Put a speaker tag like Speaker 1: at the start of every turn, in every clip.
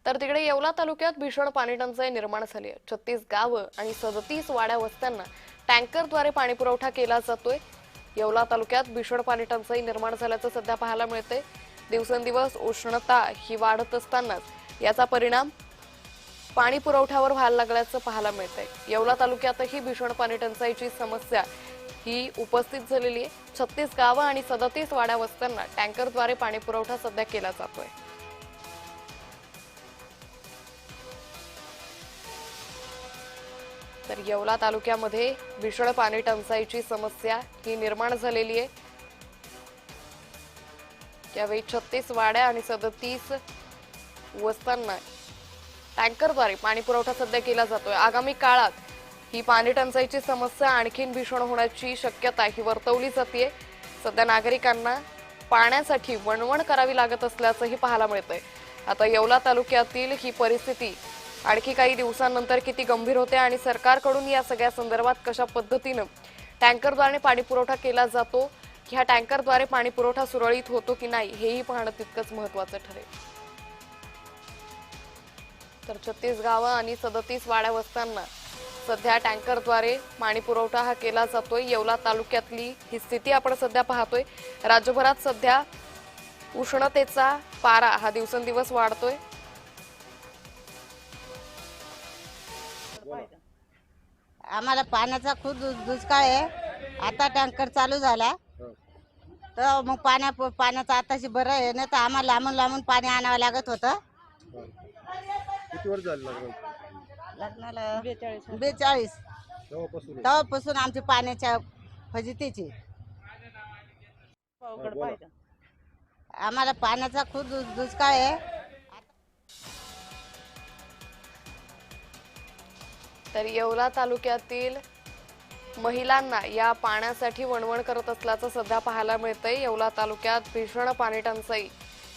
Speaker 1: तर तिकडे येवला तालुक्यात भीषण पाणी टंचाई निर्माण झाली आहे। 36 गावं आणि 37 वाड्या वस्त्यांना टँकरद्वारे पाणी पुरवठा केला जातोय। येवला तालुक्यात भीषण पाणी टंचाई निर्माण झाल्याचं सध्या पाहायला मिळते। दिवसेंदिवस उष्णता ही वाढत असतानाच याचा परिणाम पाणी पुरवठ्यावर व्हायला लागल्याचं पाहायला मिळतंय। येवला तालुक्यातही भीषण पाणी टंचाईची समस्या ही उपस्थित झालेली आहे। 36 गावं आणि 37 वाड्या वस्त्यांना टँकरद्वारे पाणी पुरवठा सध्या केला जातोय। तर येवला तालुक्यामध्ये भीषण पाणी टंचाईची समस्या ही निर्माण झालेली आहे। यावेळी 36 वाड्या आणि 37 वस्त्यांना टँकरद्वारे पाणी पुरवठा सध्या केला जातोय। आगामी काळात ही पाणी टंचाईची समस्या आणखीन भीषण होण्याची शक्यता ही वर्तवली जाते। सध्या नागरिकांना पाण्यासाठी वणवण करावी लागत असल्याचंही पाहायला मिळतंय। आता येवला तालुक्यातील ही परिस्थिती आणखी काही दिवसांनंतर किती गंभीर होते आणि सरकारकडून या सगळ्या संदर्भात कशा पद्धतीने टँकरद्वारे पाणी पुरवठा केला जातो, ह्या टँकरद्वारे पाणी पुरवठा सुरळीत होतो की नाही हेही पाहणं तितकंच महत्त्वाचं ठरेल। तर 36 गावं आणि 37 वाड्या वस्त्यांना सध्या टँकरद्वारे पाणी पुरवठा हा केला जातोय। येवला तालुक्यातली ही स्थिती आपण सध्या पाहतोय। राज्यभरात सध्या उष्णतेचा पारा हा दिवसेंदिवस वाढतोय।
Speaker 2: आम्हाला पाण्याचा खूप दुष्काळ आहे। आता टँकर चालू झाला तर मग पाण्याचं आताशी बरं आहे, नाही तर आम्हाला लांबून लांबून पाणी आणावं लागत होतं।
Speaker 3: किती वर्ष झाले
Speaker 2: लग्नाला 42 तेव्हापासून आमची पाण्याच्या फजितीची आम्हाला पाण्याचा खूप दुष्काळ आहे।
Speaker 1: तर येवला तालुक्यातील महिलांना या पाण्यासाठी वणवण करत असल्याचं सध्या पाहायला मिळतंय। येवला तालुक्यात भीषण पाणी टंचाई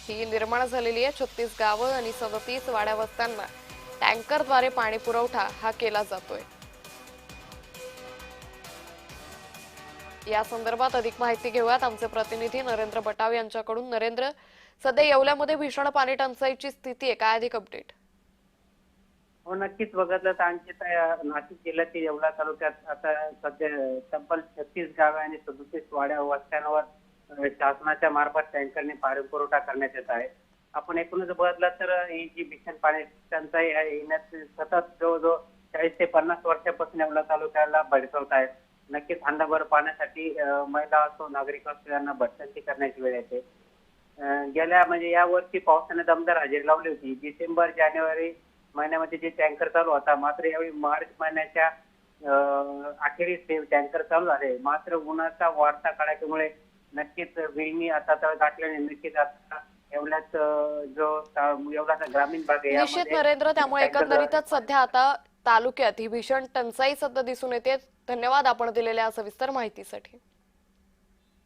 Speaker 1: ही निर्माण झालेली आहे। 36 गावं आणि 37 वाड्या वस्त्यांना टँकरद्वारे पाणी पुरवठा हा केला जातोय। या संदर्भात अधिक माहिती घेऊयात आमचे प्रतिनिधी नरेंद्र बटाव यांच्याकडून। नरेंद्र, सध्या येवल्यामध्ये भीषण पाणी टंचाईची स्थिती आहे, काय अधिक अपडेट?
Speaker 4: हो, नक्कीच बघितलं तर आणखी नाशिक जिल्ह्यातील येवला तालुक्यात आता सध्या तब्बल 36 गावे आणि 37 वाड्या वस्त्यांवर शासनाच्या मार्फत टँकरने पाणी पुरवठा करण्यात येत आहे। आपण एकूणच बघितलं तर ही जी भीषण पाणी टंचाई आहे येण्यात सतत जवळजवळ 40 ते 50 वर्षापासून येवला तालुक्याला भडकवत आहेत। नक्कीच हांडाभर पाण्यासाठी महिला असो नागरिक असो यांना भटकंती करण्याची वेळ येते। गेल्या म्हणजे या वर्षी पावसाने दमदार हजेरी लावली होती। डिसेंबर जानेवारी महिन्यामध्ये जे टँकर चालू होता, मात्र यावेळी मार्च महिन्याच्या अखेरीस ते टँकर चालू झाले। मात्र उन्हाचा वाढता कडाक्यामुळे नक्कीच विहिणी आता तळ गाठल्याने नक्कीच आता येवल्यात येवल्याचा ग्रामीण भाग आहे
Speaker 1: निश्चित नरेंद्र, त्यामुळे एकंदरीतच सध्या आता तालुक्यात ही भीषण टंचाई सध्या दिसून येते। धन्यवाद आपण दिलेल्या सविस्तर माहितीसाठी।